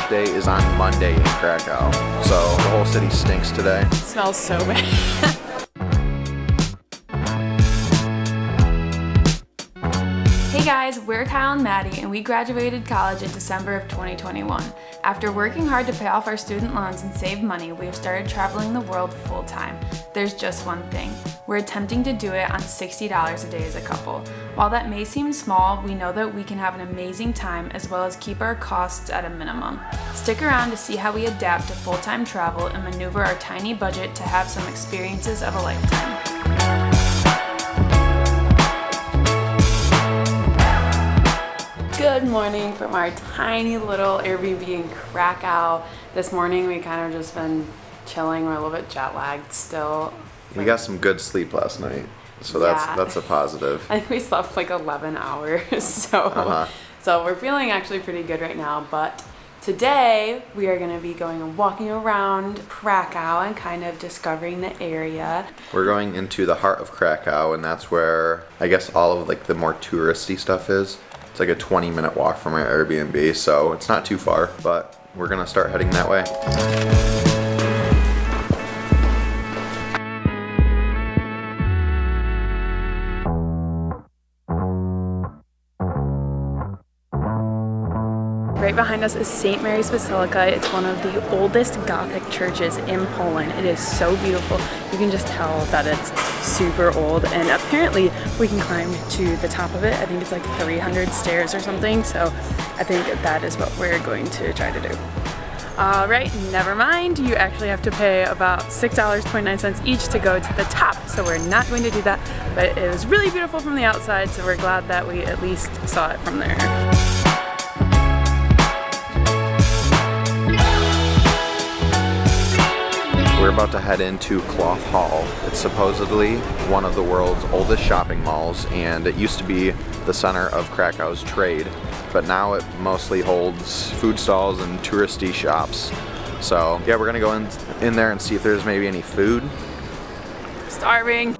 day is on Monday in Krakow, so the whole city stinks today. It smells so bad. Hey guys, we're Kyle and Madie, and we graduated college in December of 2021. After working hard to pay off our student loans and save money, we have started traveling the world full time. There's just one thing. We're attempting to do it on $60 a day as a couple. While that may seem small, we know that we can have an amazing time as well as keep our costs at a minimum. Stick around to see how we adapt to full-time travel and maneuver our tiny budget to have some experiences of a lifetime. Good morning from our tiny little Airbnb in Krakow. This morning we kind of just been chilling. We're a little bit jet lagged still. We got some good sleep last night, so that's a positive. I think we slept like 11 hours, so we're feeling actually pretty good right now. But today we are going to be going and walking around Krakow and kind of discovering the area. We're going into the heart of Krakow, and that's where I guess all of like the more touristy stuff is. It's like a 20-minute walk from our Airbnb, so it's not too far, but we're gonna start heading that way. Right behind us is St. Mary's Basilica. It's one of the oldest Gothic churches in Poland. It is so beautiful. You can just tell that it's super old, and apparently we can climb to the top of it. I think it's like 300 stairs or something, so I think that is what we're going to try to do. Alright, never mind. You actually have to pay about $6.29 each to go to the top, so we're not going to do that, but it was really beautiful from the outside, so we're glad that we at least saw it from there. We're about to head into Cloth Hall. It's supposedly one of the world's oldest shopping malls, and it used to be the center of Krakow's trade, but now it mostly holds food stalls and touristy shops. So yeah, we're gonna go in there and see if there's maybe any food. Starving.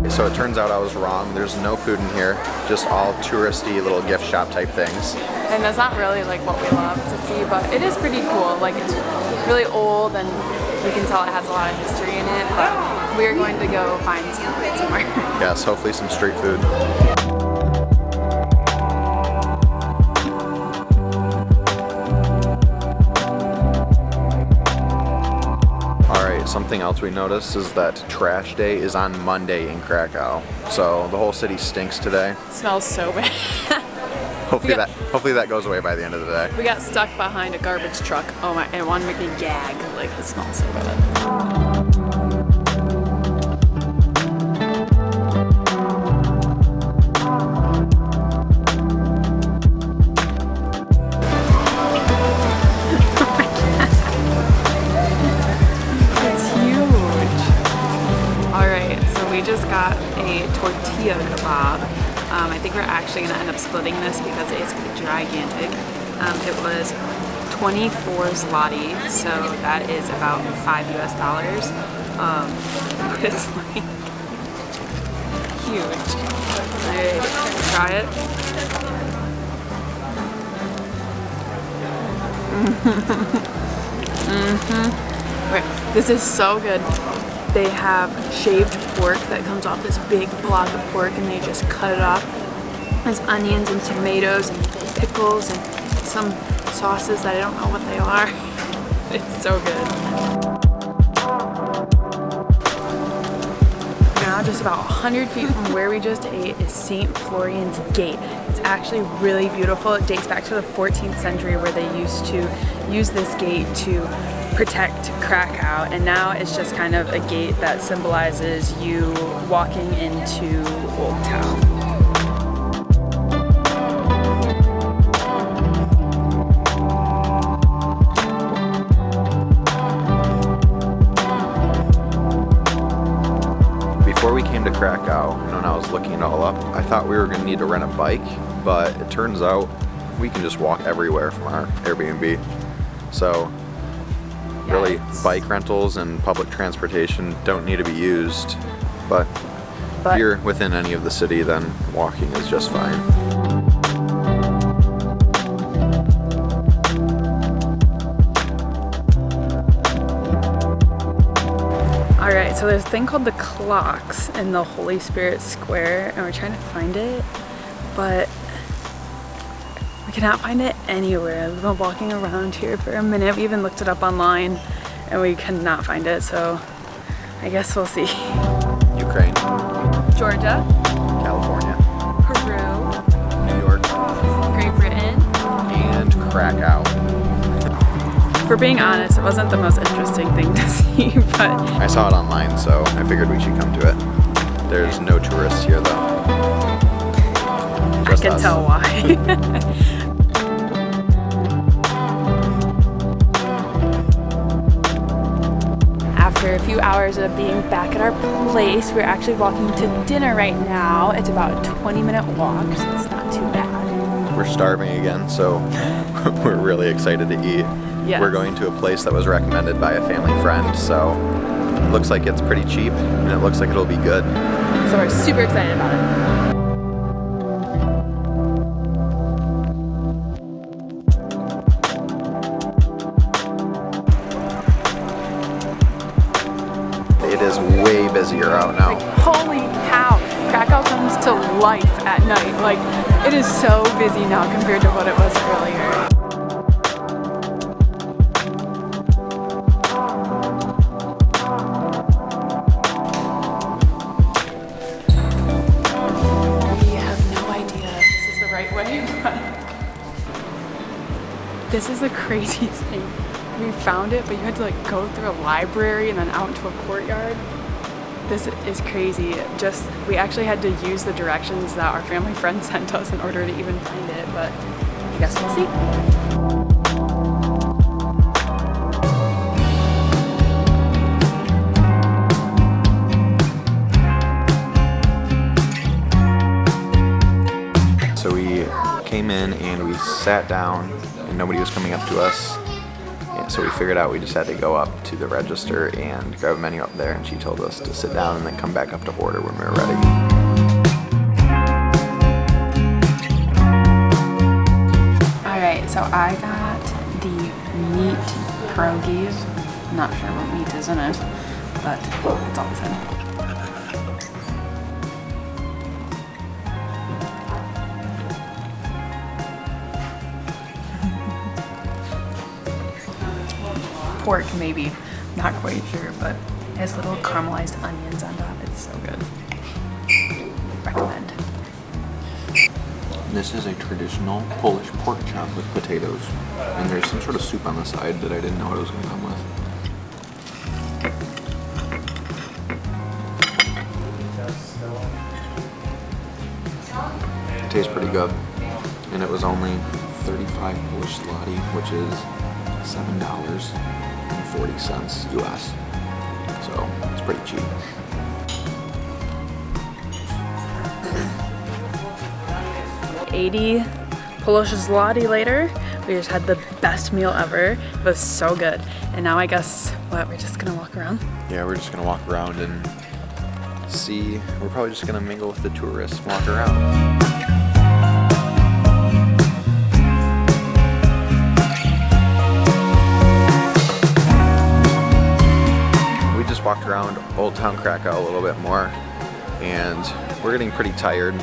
So it turns out I was wrong. There's no food in here, just all touristy little gift shop type things. And that's not really like what we love to see, but it is pretty cool. Like, it's really old and you can tell it has a lot of history in it, but we're going to go find some food somewhere. Yes, hopefully some street food. Something else we noticed is that trash day is on Monday in Krakow, so the whole city stinks today. It smells so bad. Hopefully that goes away by the end of the day. We got stuck behind a garbage truck. Oh my! And it wanted to make me gag. Like, it smells so bad. We just got a tortilla kebab. I think we're actually going to end up splitting this because it's gigantic. It was 24 zloty, so that is about $5 US. But it's like huge. Alright, try it. Okay, this is so good. They have shaved pork that comes off this big block of pork, and they just cut it off. There's onions and tomatoes and pickles and some sauces that I don't know what they are. It's so good. Now, just about 100 feet from where we just ate is St. Florian's Gate. It's actually really beautiful. It dates back to the 14th century where they used to use this gate to protect Krakow, and now it's just kind of a gate that symbolizes you walking into Old Town. Before we came to Krakow, and when I was looking it all up, I thought we were going to need to rent a bike, but it turns out we can just walk everywhere from our Airbnb. So Really, bike rentals and public transportation don't need to be used, but if you're within any of the city, then walking is just fine. Alright, so there's a thing called the Clocks in the Holy Spirit Square, and we're trying to find it, but we cannot find it anywhere. We've been walking around here for a minute. We even looked it up online, and we cannot find it, so I guess we'll see. Ukraine. Georgia. California. Peru. New York. Great Britain. And Krakow. For being honest, it wasn't the most interesting thing to see, but I saw it online, so I figured we should come to it. There's no tourists here, though. I can tell why. After a few hours of being back at our place, we're actually walking to dinner right now. It's about a 20-minute walk, so it's not too bad. We're starving again, so we're really excited to eat. Yes. We're going to a place that was recommended by a family friend, so it looks like it's pretty cheap, and it looks like it'll be good. So we're super excited about it. It is way busier out now. Like, holy cow! Krakow comes to life at night. Like, it is so busy now compared to what it was earlier. This is the craziest thing. We found it, but you had to like go through a library and then out into a courtyard. This is crazy. We actually had to use the directions that our family friend sent us in order to even find it, but I guess we'll see. So we came in and we sat down and nobody was coming up to us. Yeah, so we figured out we just had to go up to the register and grab a menu up there, and she told us to sit down and then come back up to order when we were ready. Alright, so I got the meat pierogies. I'm not sure what meat is in it, but it's all the same. Pork, maybe. Not quite sure, but it has little caramelized onions on top. It's so good. Recommend. This is a traditional Polish pork chop with potatoes, and there's some sort of soup on the side that I didn't know it was going to come with. It tastes pretty good, and it was only 35 Polish zloty, which is $7.40 US. So it's pretty cheap. $80 Polish zloty later, we just had the best meal ever. It was so good. And now I guess, we're just gonna walk around? Yeah, we're just gonna walk around and see. We're probably just gonna mingle with the tourists, walk around. Walked around Old Town Krakow a little bit more, and we're getting pretty tired.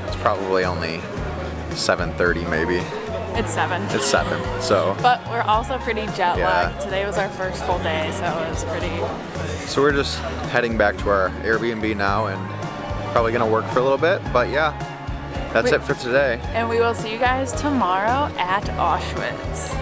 It's probably only 7:30 maybe. It's 7. It's 7, so. But we're also pretty jet lagged. Yeah. Today was our first full day, so it was pretty. So we're just heading back to our Airbnb now and probably gonna work for a little bit, but yeah, that's it for today. And we will see you guys tomorrow at Auschwitz.